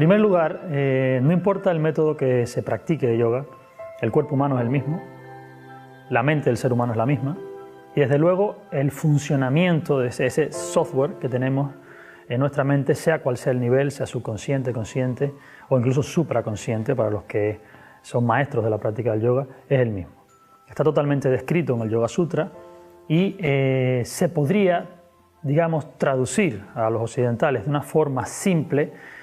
primer lugar, no importa el método que se practique de yoga, el cuerpo humano es el mismo, la mente del ser humano es la misma, y desde luego el funcionamiento de ese software que tenemos en nuestra mente, sea cual sea el nivel, sea subconsciente, consciente o incluso supraconsciente, para los que son maestros de la práctica del yoga, es el mismo. Está totalmente descrito en el Yoga Sutra y se podría, digamos, traducir a los occidentales de una forma simple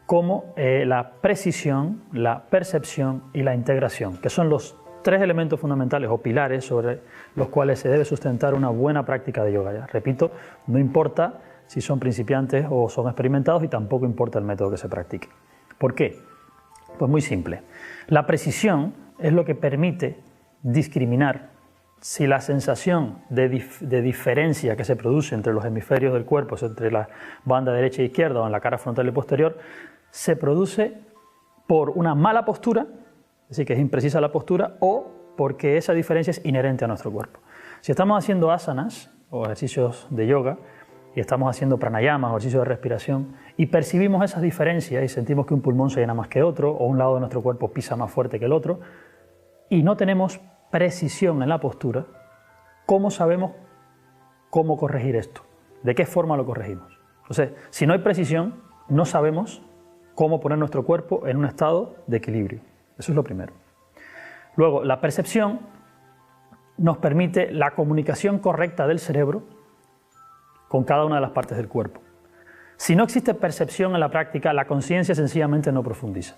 como la precisión, la percepción y la integración, que son los tres elementos fundamentales o pilares sobre los cuales se debe sustentar una buena práctica de yoga. Ya repito, no importa si son principiantes o son experimentados y tampoco importa el método que se practique. ¿Por qué? Pues muy simple. La precisión es lo que permite discriminar si la sensación de diferencia que se produce entre los hemisferios del cuerpo, entre la banda derecha e izquierda o en la cara frontal y posterior, se produce por una mala postura, es decir, que es imprecisa la postura, o porque esa diferencia es inherente a nuestro cuerpo. Si estamos haciendo asanas o ejercicios de yoga y estamos haciendo pranayamas o ejercicios de respiración y percibimos esas diferencias y sentimos que un pulmón se llena más que otro o un lado de nuestro cuerpo pisa más fuerte que el otro y no tenemos precisión en la postura, ¿cómo sabemos cómo corregir esto? ¿De qué forma lo corregimos? Entonces, si no hay precisión, no sabemos cómo poner nuestro cuerpo en un estado de equilibrio. Eso es lo primero. Luego, la percepción nos permite la comunicación correcta del cerebro con cada una de las partes del cuerpo. Si no existe percepción en la práctica, la conciencia sencillamente no profundiza.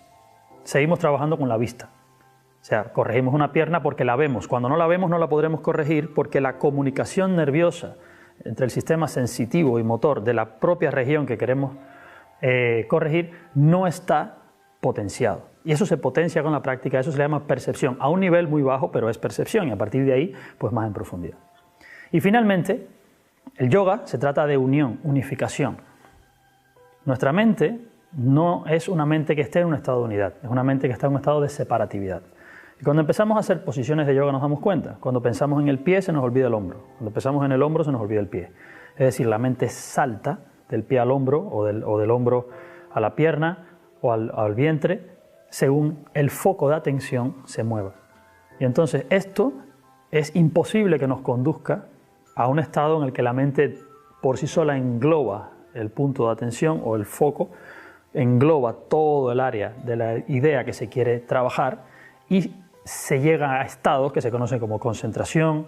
Seguimos trabajando con la vista. O sea, corregimos una pierna porque la vemos. Cuando no la vemos no la podremos corregir porque la comunicación nerviosa entre el sistema sensitivo y motor de la propia región que queremos corregir no está potenciado. Y eso se potencia con la práctica, eso se le llama percepción, a un nivel muy bajo, pero es percepción, y a partir de ahí, pues más en profundidad. Y finalmente, el yoga se trata de unión, unificación. Nuestra mente no es una mente que esté en un estado de unidad, es una mente que está en un estado de separatividad. Y cuando empezamos a hacer posiciones de yoga nos damos cuenta. Cuando pensamos en el pie se nos olvida el hombro. Cuando pensamos en el hombro se nos olvida el pie. Es decir, la mente salta del pie al hombro o del hombro a la pierna o al vientre según el foco de atención se mueva. Y entonces esto es imposible que nos conduzca a un estado en el que la mente por sí sola engloba el punto de atención o el foco, engloba todo el área de la idea que se quiere trabajar y se llega a estados que se conocen como concentración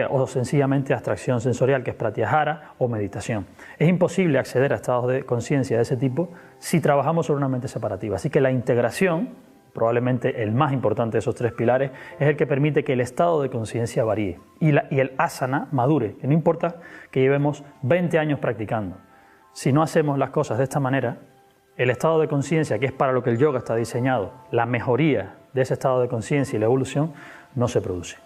o sencillamente abstracción sensorial, que es pratyahara o meditación. Es imposible acceder a estados de conciencia de ese tipo si trabajamos sobre una mente separativa. Así que la integración, probablemente el más importante de esos tres pilares, es el que permite que el estado de conciencia varíe y el asana madure, que no importa que llevemos 20 años practicando. Si no hacemos las cosas de esta manera, el estado de conciencia, que es para lo que el yoga está diseñado, la mejoría de ese estado de conciencia y la evolución, no se produce.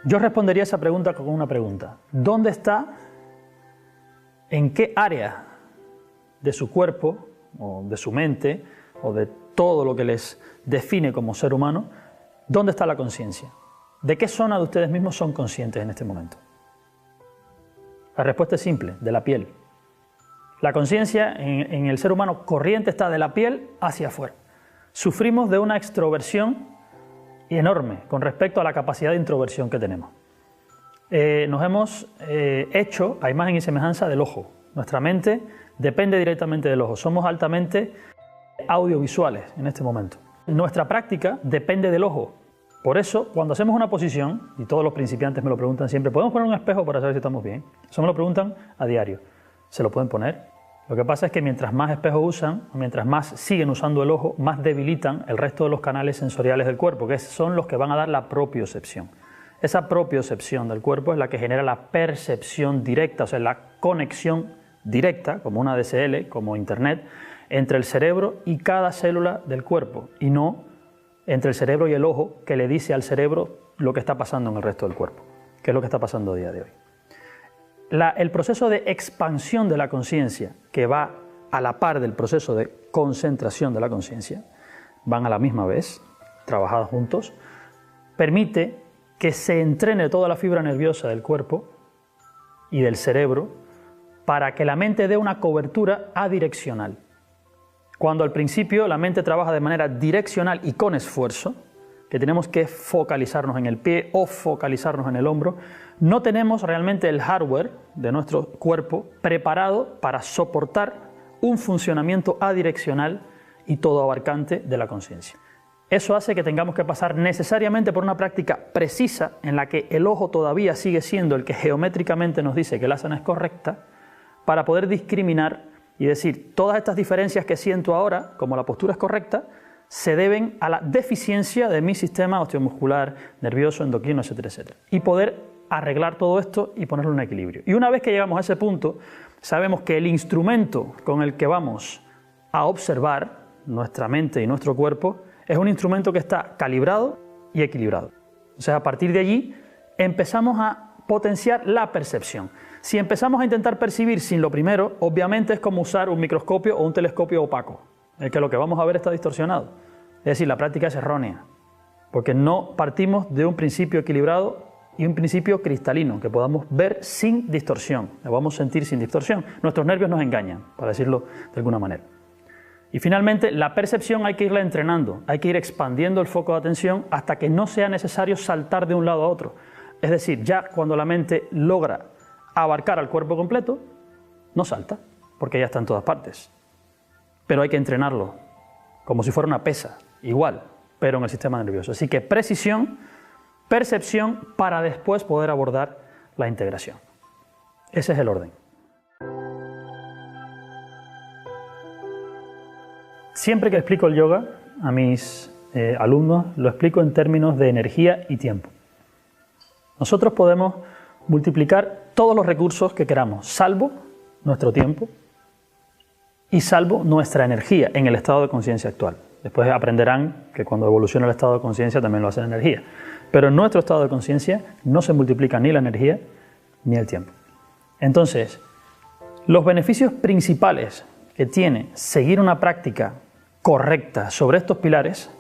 Yo respondería a esa pregunta con una pregunta. ¿Dónde está, en qué área de su cuerpo, o de su mente, o de todo lo que les define como ser humano, dónde está la conciencia? ¿De qué zona de ustedes mismos son conscientes en este momento? La respuesta es simple, de la piel. La conciencia en el ser humano corriente está de la piel hacia afuera. Sufrimos de una extroversión enorme con respecto a la capacidad de introversión que tenemos. Nos hemos hecho a imagen y semejanza del ojo. Nuestra mente depende directamente del ojo. Somos altamente audiovisuales en este momento. Nuestra práctica depende del ojo. Por eso, cuando hacemos una posición, y todos los principiantes me lo preguntan siempre, ¿podemos poner un espejo para saber si estamos bien? Eso me lo preguntan a diario. ¿Se lo pueden poner? Lo que pasa es que mientras más espejos usan, mientras más siguen usando el ojo, más debilitan el resto de los canales sensoriales del cuerpo, que son los que van a dar la propiocepción. Esa propiocepción del cuerpo es la que genera la percepción directa, o sea, la conexión directa, como una DSL, como Internet, entre el cerebro y cada célula del cuerpo, y no entre el cerebro y el ojo, que le dice al cerebro lo que está pasando en el resto del cuerpo, que es lo que está pasando a día de hoy. El proceso de expansión de la conciencia, que va a la par del proceso de concentración de la conciencia, van a la misma vez, trabajados juntos, permite que se entrene toda la fibra nerviosa del cuerpo y del cerebro para que la mente dé una cobertura adireccional. Cuando al principio la mente trabaja de manera direccional y con esfuerzo, que tenemos que focalizarnos en el pie o focalizarnos en el hombro, no tenemos realmente el hardware de nuestro cuerpo preparado para soportar un funcionamiento adireccional y todo abarcante de la conciencia. Eso hace que tengamos que pasar necesariamente por una práctica precisa en la que el ojo todavía sigue siendo el que geométricamente nos dice que la asana es correcta, para poder discriminar y decir, todas estas diferencias que siento ahora, como la postura es correcta, se deben a la deficiencia de mi sistema osteomuscular, nervioso, endocrino, etcétera, etcétera. Y poder arreglar todo esto y ponerlo en equilibrio. Y una vez que llegamos a ese punto, sabemos que el instrumento con el que vamos a observar nuestra mente y nuestro cuerpo es un instrumento que está calibrado y equilibrado. O sea, a partir de allí empezamos a potenciar la percepción. Si empezamos a intentar percibir sin lo primero, obviamente es como usar un microscopio o un telescopio opaco, en el que lo que vamos a ver está distorsionado. Es decir, la práctica es errónea, porque no partimos de un principio equilibrado y un principio cristalino, que podamos ver sin distorsión, lo vamos a sentir sin distorsión. Nuestros nervios nos engañan, para decirlo de alguna manera. Y finalmente, la percepción hay que irla entrenando, hay que ir expandiendo el foco de atención hasta que no sea necesario saltar de un lado a otro. Es decir, ya cuando la mente logra abarcar al cuerpo completo, no salta, porque ya está en todas partes. Pero hay que entrenarlo, como si fuera una pesa, igual, pero en el sistema nervioso. Así que precisión, percepción, para después poder abordar la integración. Ese es el orden. Siempre que explico el yoga a mis alumnos, lo explico en términos de energía y tiempo. Nosotros podemos multiplicar todos los recursos que queramos, salvo nuestro tiempo y salvo nuestra energía en el estado de conciencia actual. Después aprenderán que cuando evoluciona el estado de conciencia también lo hace la energía. Pero en nuestro estado de conciencia no se multiplica ni la energía ni el tiempo. Entonces, los beneficios principales que tiene seguir una práctica correcta sobre estos pilares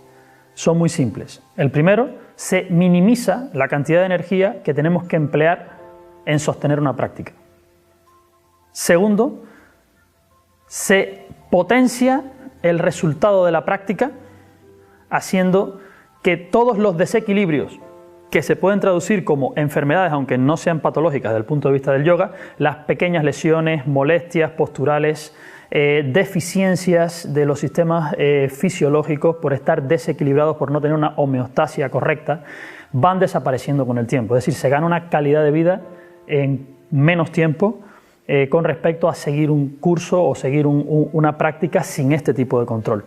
son muy simples. El primero, se minimiza la cantidad de energía que tenemos que emplear en sostener una práctica. Segundo, se potencia el resultado de la práctica haciendo que todos los desequilibrios que se pueden traducir como enfermedades, aunque no sean patológicas desde el punto de vista del yoga, las pequeñas lesiones, molestias posturales, deficiencias de los sistemas fisiológicos por estar desequilibrados, por no tener una homeostasia correcta, van desapareciendo con el tiempo. Es decir, se gana una calidad de vida en menos tiempo con respecto a seguir un curso o seguir una práctica sin este tipo de control.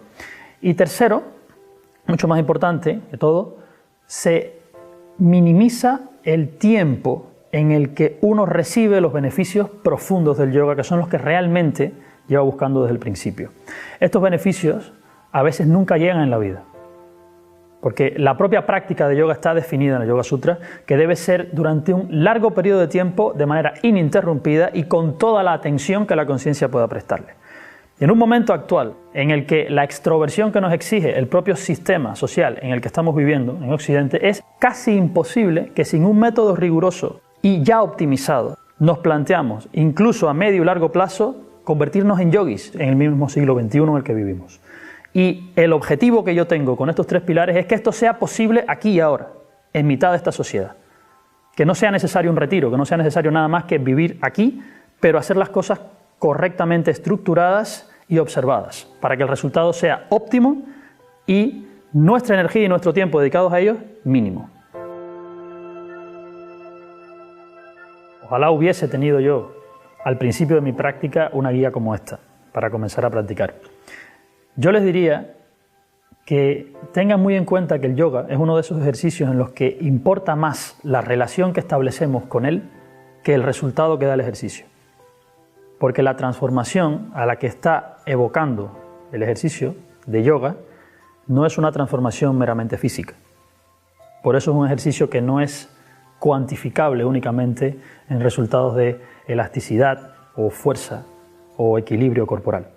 Y tercero, mucho más importante que todo, se minimiza el tiempo en el que uno recibe los beneficios profundos del yoga, que son los que realmente lleva buscando desde el principio. Estos beneficios a veces nunca llegan en la vida, porque la propia práctica de yoga está definida en el Yoga Sutra, que debe ser durante un largo periodo de tiempo, de manera ininterrumpida y con toda la atención que la conciencia pueda prestarle. Y en un momento actual en el que la extroversión que nos exige el propio sistema social en el que estamos viviendo en Occidente, es casi imposible que sin un método riguroso y ya optimizado nos planteamos, incluso a medio y largo plazo, convertirnos en yogis en el mismo siglo XXI en el que vivimos. Y el objetivo que yo tengo con estos tres pilares es que esto sea posible aquí y ahora, en mitad de esta sociedad. Que no sea necesario un retiro, que no sea necesario nada más que vivir aquí, pero hacer las cosas correctamente estructuradas y observadas, para que el resultado sea óptimo y nuestra energía y nuestro tiempo dedicados a ellos, mínimo. Ojalá hubiese tenido yo al principio de mi práctica una guía como esta, para comenzar a practicar. Yo les diría que tengan muy en cuenta que el yoga es uno de esos ejercicios en los que importa más la relación que establecemos con él que el resultado que da el ejercicio. Porque la transformación a la que está evocando el ejercicio de yoga no es una transformación meramente física. Por eso es un ejercicio que no es cuantificable únicamente en resultados de elasticidad o fuerza o equilibrio corporal.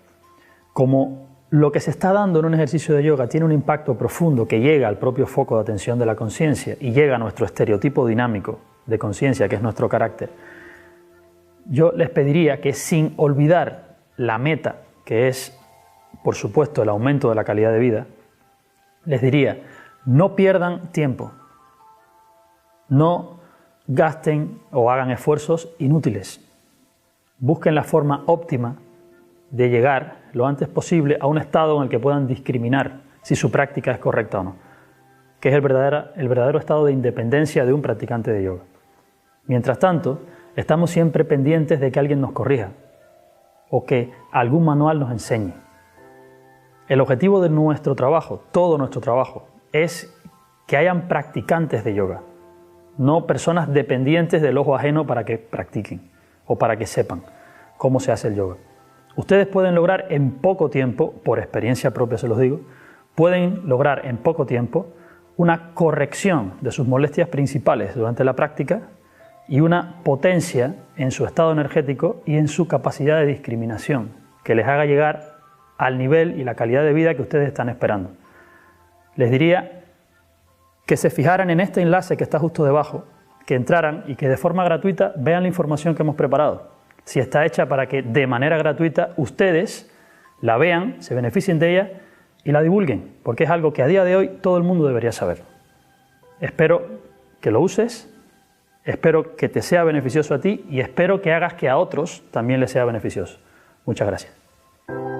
Como lo que se está dando en un ejercicio de yoga tiene un impacto profundo que llega al propio foco de atención de la conciencia y llega a nuestro estereotipo dinámico de conciencia, que es nuestro carácter, yo les pediría que, sin olvidar la meta, que es, por supuesto, el aumento de la calidad de vida, les diría, no pierdan tiempo, no gasten o hagan esfuerzos inútiles. Busquen la forma óptima de llegar lo antes posible a un estado en el que puedan discriminar si su práctica es correcta o no, que es el verdadero estado de independencia de un practicante de yoga. Mientras tanto, estamos siempre pendientes de que alguien nos corrija o que algún manual nos enseñe. El objetivo de nuestro trabajo, todo nuestro trabajo, es que hayan practicantes de yoga, no personas dependientes del ojo ajeno para que practiquen o para que sepan cómo se hace el yoga. Ustedes pueden lograr en poco tiempo, por experiencia propia se los digo, pueden lograr en poco tiempo una corrección de sus molestias principales durante la práctica y una potencia en su estado energético y en su capacidad de discriminación, que les haga llegar al nivel y la calidad de vida que ustedes están esperando. Les diría que se fijaran en este enlace que está justo debajo, que entraran y que de forma gratuita vean la información que hemos preparado. Si está hecha para que de manera gratuita ustedes la vean, se beneficien de ella y la divulguen, porque es algo que a día de hoy todo el mundo debería saber. Espero que lo uses, espero que te sea beneficioso a ti y espero que hagas que a otros también les sea beneficioso. Muchas gracias.